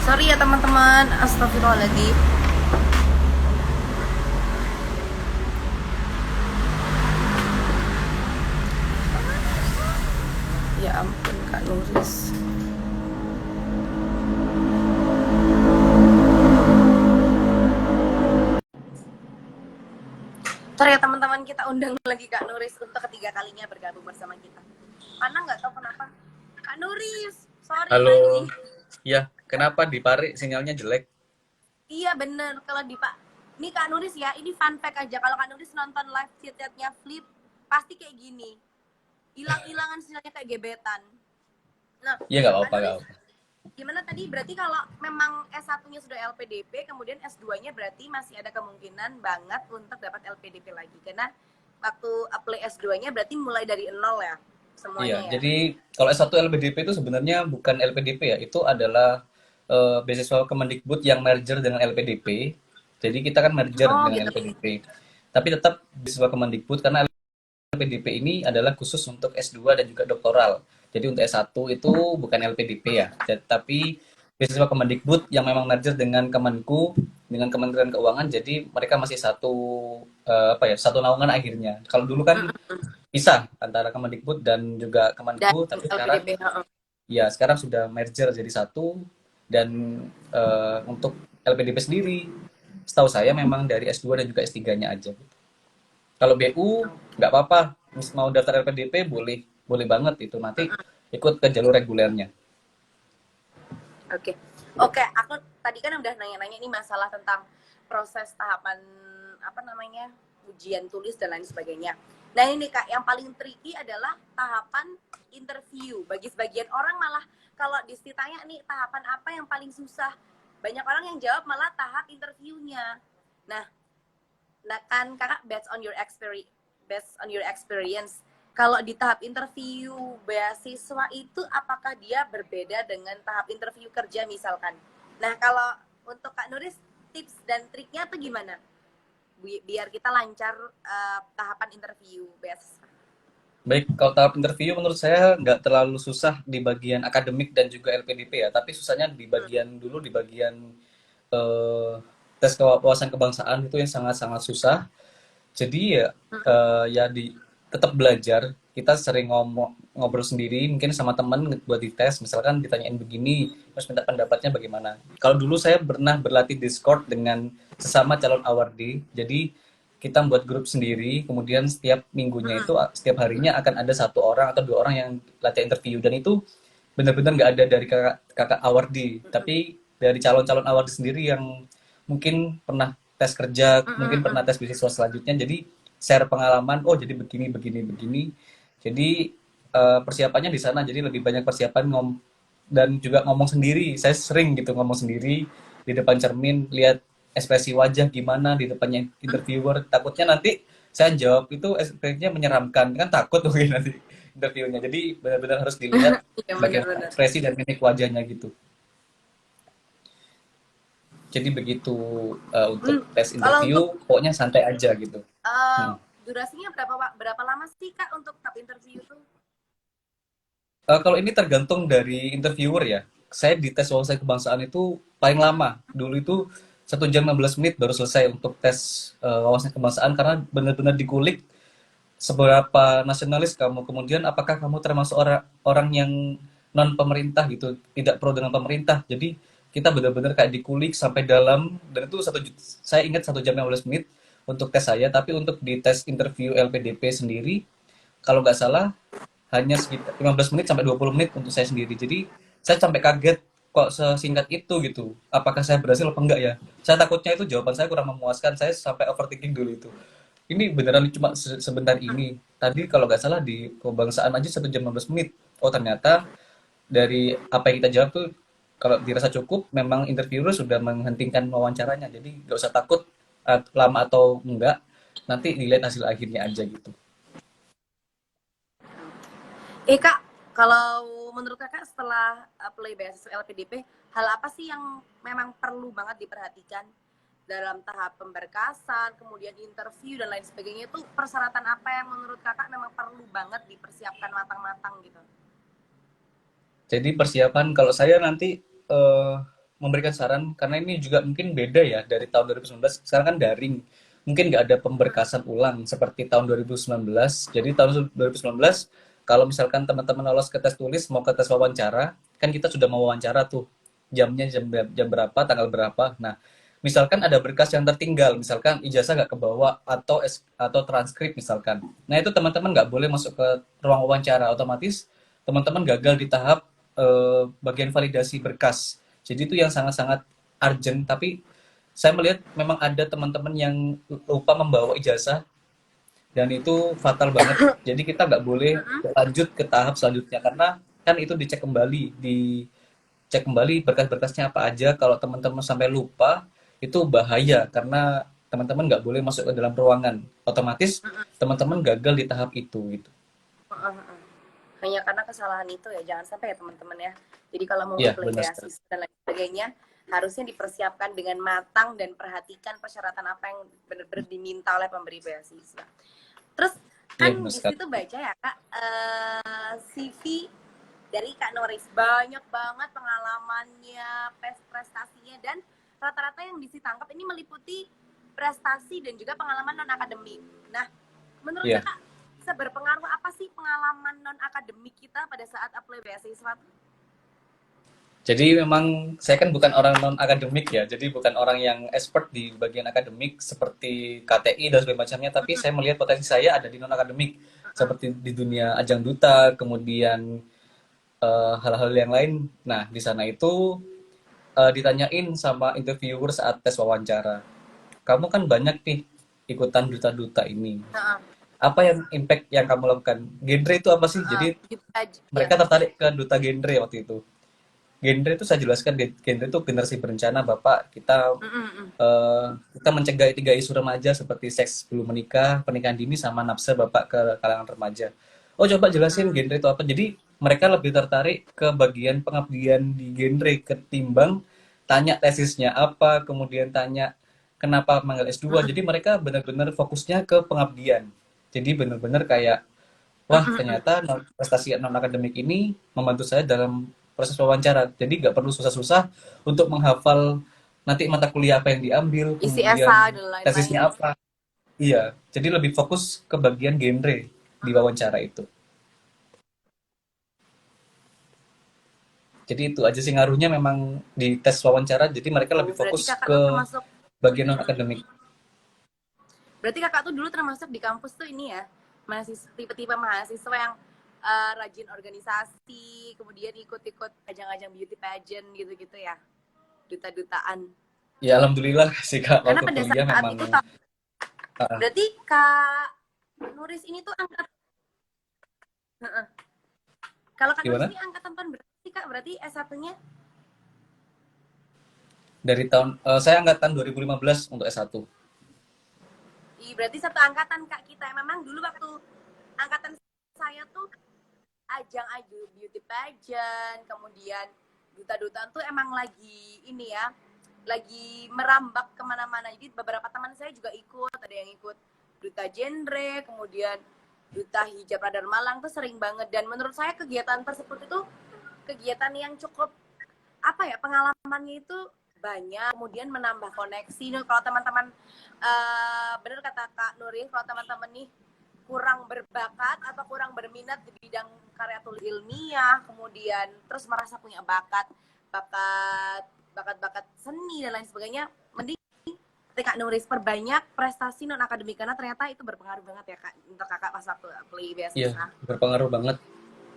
Sorry ya teman-teman, astagfirullahaladzim. Ya ampun Kak Nuris. Ntar ya teman-teman, kita undang lagi Kak Nuris untuk ketiga kalinya bergabung bersama kita. Karena nggak tahu kenapa. Kak Nuris, sorry Halo, lagi. ya kenapa di Pari sinyalnya jelek? Iya bener, kalau di Pak. Ini Kak Nuris ya, ini fun fact aja. Kalau Kak Nuris nonton live chat-chatnya Flip, pasti kayak gini. Hilang-hilangan sinyalnya kayak gebetan. Nah, Iya nggak Kak apa-apa, nggak Nuris, apa. gimana tadi? Berarti kalau memang S1-nya sudah LPDP, kemudian S2-nya berarti masih ada kemungkinan banget untuk dapat LPDP lagi. Karena waktu apply S2-nya berarti mulai dari nol ya, Iya, semuanya ya. jadi kalau S1 LPDP itu sebenarnya bukan LPDP ya, itu adalah beasiswa Kemendikbud yang merger dengan LPDP. Jadi kita kan merger Oh dengan gitu. LPDP. Tapi tetap beasiswa Kemendikbud karena LPDP ini adalah khusus untuk S2 dan juga doktoral. Jadi untuk S1 itu bukan LPDP ya, tapi beasiswa Kemendikbud yang memang merger dengan Kemenku, dengan Kementerian Keuangan. Jadi mereka masih satu apa ya, satu naungan akhirnya. Kalau dulu kan pisah antara Kemendikbud dan juga Dan Kemenku, tapi sekarang LPDP. ya sekarang sudah merger jadi satu. Dan untuk LPDP sendiri, setahu saya memang dari S2 dan juga S3-nya aja. Kalau BU nggak apa-apa, mau daftar LPDP boleh, boleh banget itu nanti ikut ke jalur regulernya. Oke. Oke, aku tadi kan udah nanya-nanya nih masalah tentang proses tahapan apa namanya? Ujian tulis dan lain sebagainya. Nah, ini Kak, yang paling tricky adalah tahapan interview. Bagi sebagian orang malah kalau ditanya nih tahapan apa yang paling susah, banyak orang yang jawab malah tahap interviewnya. Nah, nah kan Kakak based on your experience, kalau di tahap interview beasiswa itu apakah dia berbeda dengan tahap interview kerja misalkan? Nah, kalau untuk Kak Nuris, tips dan triknya tuh gimana? Biar kita lancar tahapan interview beasiswa. Baik, kalau tahap interview menurut saya nggak terlalu susah di bagian akademik dan juga LPDP ya, tapi susahnya di bagian dulu di bagian eh, tes kewawasan kebangsaan itu yang sangat-sangat susah. Jadi ya ya di tetap belajar. Kita sering ngobrol sendiri, mungkin sama teman buat dites. Misalkan ditanyain begini, terus minta pendapatnya bagaimana. Kalau dulu saya pernah berlatih Discord dengan sesama calon awardee. Jadi kita membuat grup sendiri, kemudian setiap minggunya itu, setiap harinya akan ada satu orang atau dua orang yang latihan interview. Dan itu benar-benar nggak ada dari kakak awardee, tapi dari calon-calon awardee sendiri yang mungkin pernah tes kerja, mungkin pernah tes beasiswa selanjutnya, jadi share pengalaman, oh jadi begini, begini, begini. Jadi persiapannya di sana, jadi lebih banyak persiapan dan juga ngomong sendiri. Saya sering gitu ngomong sendiri di depan cermin, lihat ekspresi wajah gimana di depannya interviewer. Takutnya nanti saya jawab itu ekspresinya menyeramkan, kan takut mungkin nanti interviewnya. Jadi benar-benar harus dilihat Iya bagaimana benar-benar. ekspresi dan mimik wajahnya gitu. Jadi begitu untuk tes Kalau interview, untuk pokoknya santai aja gitu. uh, Hmm. durasinya berapa lama sih Kak untuk tahap interview tuh? Kalau ini tergantung dari interviewer ya. Saya di tes wawasan kebangsaan itu paling lama. Dulu itu 1 jam 15 menit baru selesai untuk tes wawasan kebangsaan karena benar-benar dikulik seberapa nasionalis kamu. Kemudian apakah kamu termasuk orang orang yang non pemerintah gitu, tidak pro dengan pemerintah. Jadi kita benar-benar kayak dikulik sampai dalam, dan itu saya ingat 1 jam 15 menit untuk tes saya. Tapi untuk di tes interview LPDP sendiri, kalau nggak salah hanya sekitar 15 menit sampai 20 menit untuk saya sendiri. Jadi saya sampai kaget kok sesingkat itu gitu. Apakah saya berhasil apa enggak ya? Saya takutnya itu jawaban saya kurang memuaskan. Saya sampai overthinking dulu itu. Ini beneran cuma sebentar ini. Tadi kalau nggak salah di kebangsaan aja 1 jam 15 menit. Oh ternyata dari apa yang kita jawab tuh kalau dirasa cukup, memang interviewer sudah menghentikan wawancaranya. Jadi nggak usah takut lama atau enggak. Nanti dilihat hasil akhirnya aja gitu. Kak, kalau menurut Kakak setelah apply beasiswa LPDP, hal apa sih yang memang perlu banget diperhatikan dalam tahap pemberkasan, kemudian interview dan lain sebagainya, itu persyaratan apa yang menurut Kakak memang perlu banget dipersiapkan matang-matang gitu? Jadi persiapan kalau saya nanti eh, memberikan saran karena ini juga mungkin beda ya dari tahun 2019. Sekarang kan daring, mungkin nggak ada pemberkasan ulang seperti tahun 2019. Jadi tahun 2019 kalau misalkan teman-teman lolos ke tes tulis mau ke tes wawancara, kan kita sudah mau wawancara tuh jamnya jam berapa, tanggal berapa. Nah, misalkan ada berkas yang tertinggal, misalkan ijazah nggak kebawa atau transkrip misalkan. Nah itu teman-teman nggak boleh masuk ke ruang wawancara, otomatis teman-teman gagal di tahap bagian validasi berkas. Jadi itu yang sangat-sangat urgent. Tapi saya melihat memang ada teman-teman yang lupa membawa ijazah dan itu fatal banget. Jadi kita nggak boleh lanjut ke tahap selanjutnya karena kan itu dicek kembali berkas-berkasnya apa aja. Kalau teman-teman sampai lupa itu bahaya karena teman-teman nggak boleh masuk ke dalam ruangan. Otomatis teman-teman gagal di tahap itu gitu. Hanya karena kesalahan itu ya, jangan sampai ya teman-teman ya. Jadi kalau mau Iya, apply benar. beasiswa dan lain sebagainya, harusnya dipersiapkan dengan matang dan perhatikan persyaratan apa yang benar-benar diminta oleh pemberi beasiswa. Terus Iya, kan benar di sekali. situ baca ya Kak, CV dari Kak Nuris banyak banget pengalamannya, prestasinya, dan rata-rata yang bisa tangkap ini meliputi prestasi dan juga pengalaman non akademik. Nah, menurut Iya. Kakak seberpengaruh apa sih pengalaman non akademik kita pada saat apply beasiswa? Jadi memang saya kan bukan orang non akademik ya, jadi bukan orang yang expert di bagian akademik seperti KTI dan sebagainya macamnya, tapi saya melihat potensi saya ada di non akademik seperti di dunia ajang duta, kemudian hal-hal yang lain. Nah di sana itu ditanyain sama interviewer saat tes wawancara, kamu kan banyak nih ikutan duta-duta ini, apa yang impact yang kamu lakukan? Genre itu apa sih? Jadi Gitu aja ya. mereka tertarik ke duta genre waktu itu. Genre itu saya jelaskan, genre itu generasi berencana Bapak. Kita mencegah 3 isu remaja seperti seks belum menikah, pernikahan dini, sama nafsa Bapak ke kalangan remaja. Oh, coba jelasin genre itu apa. Jadi mereka lebih tertarik ke bagian pengabdian di genre ketimbang tanya tesisnya apa, kemudian tanya kenapa manggil S2. Jadi mereka benar-benar fokusnya ke pengabdian. Jadi benar-benar kayak, wah ternyata prestasi non akademik ini membantu saya dalam proses wawancara. Jadi nggak perlu susah-susah untuk menghafal nanti mata kuliah apa yang diambil, Isi kemudian esai dan lain-lain. tesisnya apa. Iya, jadi lebih fokus ke bagian genre di wawancara itu. Jadi itu aja sih ngaruhnya memang di tes wawancara. Jadi mereka lebih Berarti fokus kakak tuh ke termasuk, bagian non akademik. berarti kakak tuh dulu termasuk di kampus tuh ini ya, mahasiswa, tipe-tipe mahasiswa yang rajin organisasi, kemudian ikut-ikut ajang-ajang beauty pageant gitu-gitu ya, duta-dutaan. Ya alhamdulillah sih Kak, Karena waktu pada kuliah saat memang itu uh, berarti Kak Nuris ini tuh angkat, kalau Kak Nuris gimana? ini angkatan tahun berapa sih Kak? Berarti S1-nya? Dari tahun saya angkatan 2015 untuk S1. Berarti satu angkatan Kak kita. Memang dulu waktu angkatan saya tuh ajang-ajang beauty pageant, kemudian duta-dutaan tuh emang lagi ini ya, lagi merambak kemana-mana. Jadi beberapa teman saya juga ikut, ada yang ikut duta genre, kemudian duta hijab radar Malang tuh sering banget. Dan menurut saya kegiatan tersebut itu kegiatan yang cukup apa ya, pengalamannya itu banyak, kemudian menambah koneksi. Nah, kalau teman-teman bener kata Kak Nurin, kalau teman-teman nih kurang berbakat atau kurang berminat di bidang karya tulis ilmiah, kemudian terus merasa punya bakat seni dan lain sebagainya, mending Kak Nuris perbanyak prestasi non akademik, karena ternyata itu berpengaruh banget ya Kak untuk kakak pas waktu apply Iya, beasiswa. berpengaruh banget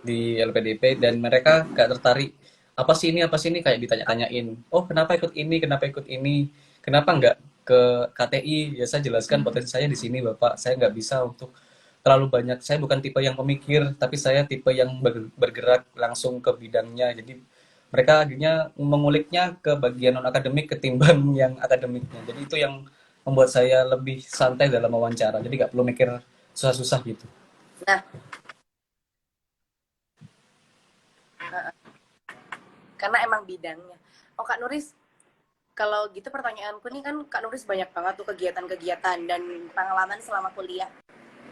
di LPDP dan mereka gak tertarik. Apa sih ini kayak ditanya-tanyain. Oh, kenapa ikut ini, kenapa nggak ke KTI? Ya saya jelaskan potensi saya di sini, Bapak. Saya nggak bisa untuk terlalu banyak. Saya bukan tipe yang pemikir, tapi saya tipe yang bergerak langsung ke bidangnya. Jadi mereka akhirnya menguliknya ke bagian non akademik ketimbang yang akademiknya. Jadi itu yang membuat saya lebih santai dalam wawancara. Jadi nggak perlu mikir susah-susah gitu. Nah, karena emang bidangnya. Oh Kak Nuris, kalau gitu pertanyaanku nih, kan Kak Nuris banyak banget tuh kegiatan-kegiatan dan pengalaman selama kuliah.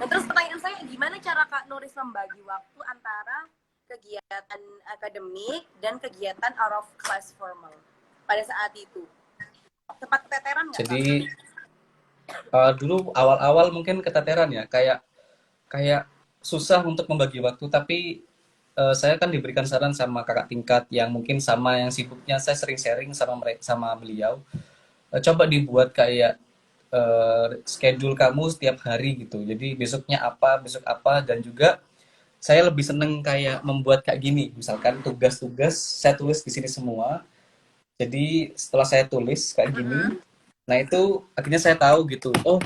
Nah terus pertanyaan saya, gimana cara Kak Nuris membagi waktu antara kegiatan akademik dan kegiatan out of class formal? pada saat itu? Sempat keteteran nggak Kak? Jadi dulu awal-awal mungkin keteteran ya, kayak kayak susah untuk membagi waktu, tapi saya kan diberikan saran sama kakak tingkat yang mungkin sama yang sibuknya, saya sering sharing sama mereka, sama beliau. Coba dibuat kayak schedule kamu setiap hari gitu. Jadi besoknya apa, besok apa, dan juga saya lebih seneng kayak membuat kayak gini. Misalkan tugas-tugas saya tulis di sini semua. Jadi setelah saya tulis kayak gini, Mm-mm. nah itu akhirnya saya tahu gitu. Oh,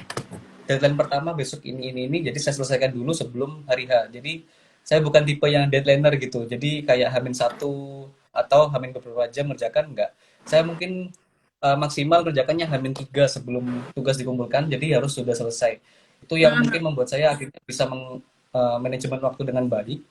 deadline pertama besok ini. Jadi saya selesaikan dulu sebelum hari H. Jadi saya bukan tipe yang deadlineer gitu. Jadi kayak hamin satu atau hamin beberapa jam ngerjakan enggak. Saya mungkin maksimal kerjakannya hamin 3 sebelum tugas dikumpulkan. Jadi harus sudah selesai. Itu yang mungkin Mhm. membuat saya akhirnya bisa manajemen waktu dengan baik.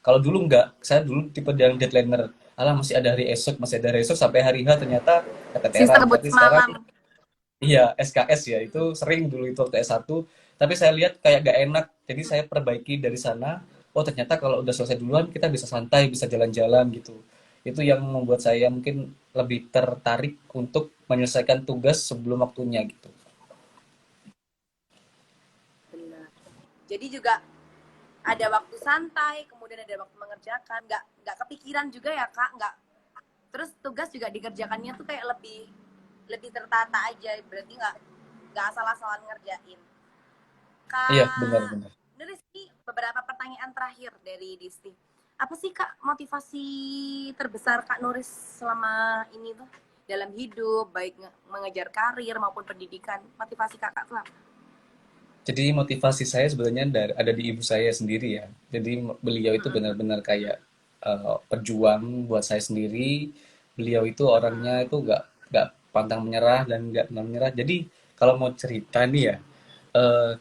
Kalau dulu enggak, saya dulu tipe yang deadlineer. Alah masih ada hari esok, masih ada hari esok sampai hari H ternyata Sister keteteran. but Tapi sekarang semalam. iya, SKS ya, itu sering dulu itu waktu S1, tapi saya lihat kayak gak enak, jadi saya perbaiki dari sana, oh ternyata kalau udah selesai duluan, kita bisa santai, bisa jalan-jalan gitu. Itu yang membuat saya mungkin lebih tertarik untuk menyelesaikan tugas sebelum waktunya gitu. Benar. Jadi juga ada waktu santai, kemudian ada waktu mengerjakan, nggak kepikiran juga ya Kak, nggak. Terus tugas juga dikerjakannya tuh kayak lebih lebih tertata aja, berarti nggak asal-asalan ngerjain. Iya, Kak benar-benar. Nuris, ini beberapa pertanyaan terakhir dari Disti. Apa sih Kak motivasi terbesar Kak Nuris selama ini tuh dalam hidup, baik mengejar karir maupun pendidikan? Motivasi Kakak tuh apa? Jadi motivasi saya sebenarnya ada di ibu saya sendiri ya. Jadi beliau itu Mm-mm. benar-benar kayak pejuang buat saya sendiri. Beliau itu orangnya itu nggak pantang menyerah dan nggak pernah menyerah. Jadi kalau mau cerita nih ya,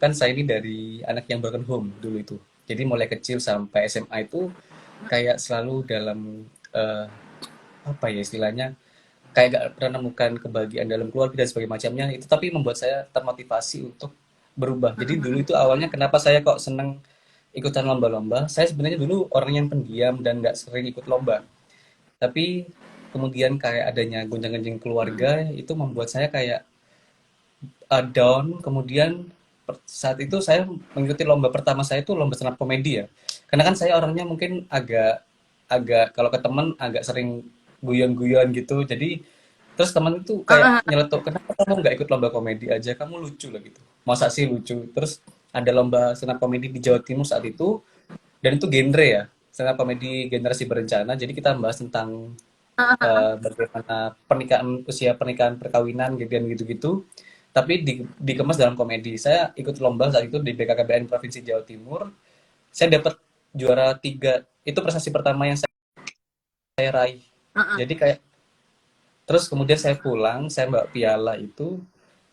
kan saya ini dari anak yang broken home dulu itu. Jadi mulai kecil sampai SMA itu kayak selalu dalam eh, apa ya istilahnya, kayak gak pernah menemukan kebahagiaan dalam keluarga dan sebagainya macamnya itu, tapi membuat saya termotivasi untuk berubah. Jadi dulu itu awalnya kenapa saya kok seneng ikutan lomba-lomba, saya sebenarnya dulu orang yang pendiam dan nggak sering ikut lomba, tapi kemudian kayak adanya gonjang-ganjing keluarga itu membuat saya kayak down. Kemudian saat itu saya mengikuti lomba pertama saya itu lomba stand up komedi ya, karena kan saya orangnya mungkin agak agak kalau ke teman agak sering guyon-guyon gitu. Jadi terus teman itu kayak Uh-uh. nyeletuk, kenapa kamu nggak ikut lomba komedi aja, kamu lucu lah gitu, masa sih lucu. Terus ada lomba stand up komedi di Jawa Timur saat itu, dan itu genre ya, stand up komedi generasi berencana. Jadi kita membahas tentang Uh-uh. bagaimana pernikahan, usia pernikahan, perkawinan gitu dan gitu-gitu, tapi dikemas dalam komedi. Saya ikut lomba saat itu di BKKBN Provinsi Jawa Timur, saya dapat juara 3. Itu prestasi pertama yang saya raih. Uh-uh. Jadi kayak terus kemudian saya pulang, saya bawa piala itu,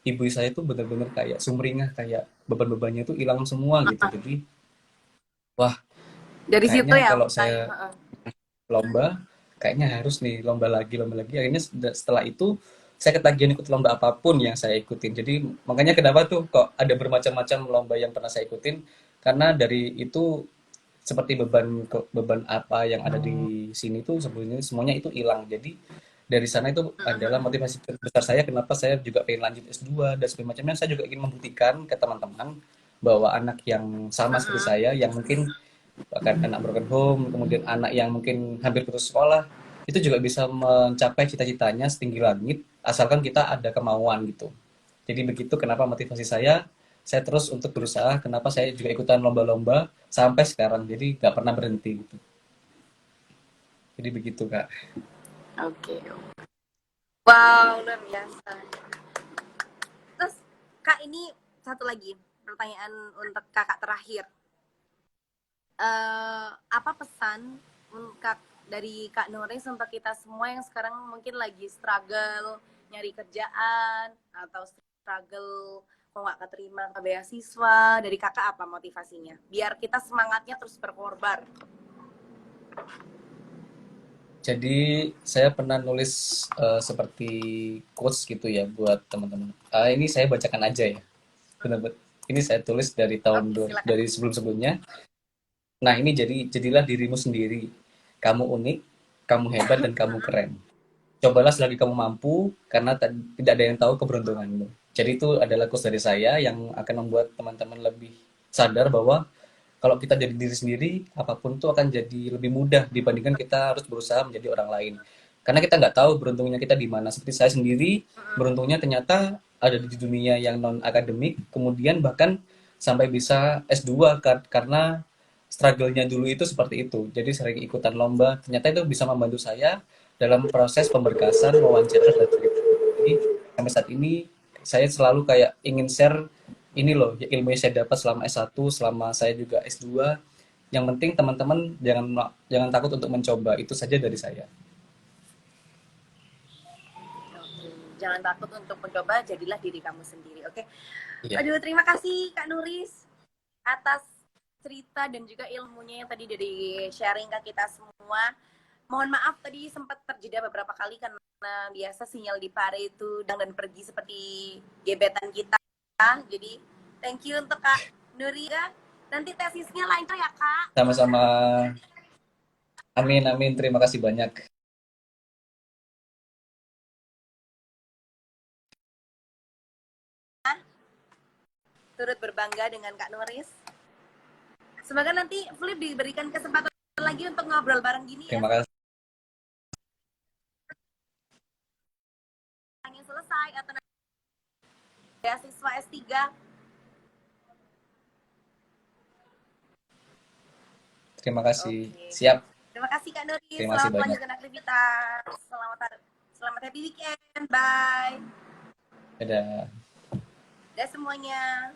ibu saya itu benar-benar kayak sumringah, kayak beban-bebannya itu hilang semua gitu. Jadi wah, Dari situ kayaknya ya kalau mulai. saya Uh-uh. lomba, kayaknya harus nih lomba lagi, lomba lagi. Akhirnya setelah itu saya ketagihan ikut lomba apapun yang saya ikutin. Jadi makanya kenapa tuh kok ada bermacam-macam lomba yang pernah saya ikutin, karena dari itu seperti beban apa yang ada di sini tuh sebenarnya semuanya itu hilang. Jadi dari sana itu adalah Uh-uh. motivasi terbesar saya kenapa saya juga pengen lanjut S2 dan sebagainya. Saya juga ingin membuktikan ke teman-teman bahwa anak yang sama seperti Uh-uh. saya, yang mungkin bahkan anak broken home, kemudian anak yang mungkin hampir putus sekolah, itu juga bisa mencapai cita-citanya setinggi langit, asalkan kita ada kemauan gitu. Jadi begitu kenapa motivasi saya terus untuk berusaha, kenapa saya juga ikutan lomba-lomba sampai sekarang, jadi nggak pernah berhenti gitu. Jadi begitu Kak. Oke. Wow, luar biasa. Terus Kak, ini satu lagi pertanyaan untuk Kakak terakhir. Apa pesan dari Kak Nuris untuk kita semua yang sekarang mungkin lagi struggle nyari kerjaan atau struggle kok nggak keterima ke beasiswa, dari Kakak apa motivasinya biar kita semangatnya terus berkorban? Jadi saya pernah nulis seperti quotes gitu ya buat teman-teman. Ini saya bacakan aja ya. Benar-benar. Ini saya tulis dari Oke, silakan. dari sebelum-sebelumnya. Nah, ini jadilah dirimu sendiri. Kamu unik, kamu hebat, dan kamu keren. cobalah selagi kamu mampu, karena tidak ada yang tahu keberuntunganmu. Jadi itu adalah quotes dari saya yang akan membuat teman-teman lebih sadar bahwa kalau kita jadi diri sendiri, apapun itu akan jadi lebih mudah dibandingkan kita harus berusaha menjadi orang lain. Karena kita nggak tahu beruntungnya kita di mana. Seperti saya sendiri, beruntungnya ternyata ada di dunia yang non akademik, kemudian bahkan sampai bisa S2 karena struggle-nya dulu itu seperti itu. Jadi sering ikutan lomba, ternyata itu bisa membantu saya dalam proses pemberkasan, wawancara, dan sebagainya. Jadi sampai saat ini saya selalu kayak ingin share ini loh ilmu yang saya dapat selama S1, selama saya juga S2. Yang penting teman-teman jangan jangan takut untuk mencoba. Itu saja dari saya. Jangan takut untuk mencoba, jadilah diri kamu sendiri. Oke. Iya. Aduh, terima kasih Kak Nuris atas cerita dan juga ilmunya yang tadi dari sharing ke kita semua. Mohon maaf tadi sempat terjeda beberapa kali karena biasa sinyal di Pare itu dan pergi seperti gebetan kita. Jadi thank you untuk Kak Nuri ya. Nanti tesisnya lancar ya Kak. Sama-sama. Amin, amin. Terima kasih banyak. Turut berbangga dengan Kak Nuris. Semoga nanti Flip diberikan kesempatan lagi untuk ngobrol bareng gini ya. Terima kasih. Yang selesai atau beasiswa S3. Terima kasih. Oke. Siap. Terima kasih Kak Nuri. Terima kasih Selamat banyak. melanjutkan aktivitas. Selamat happy weekend. Bye. Dadah. Dadah semuanya.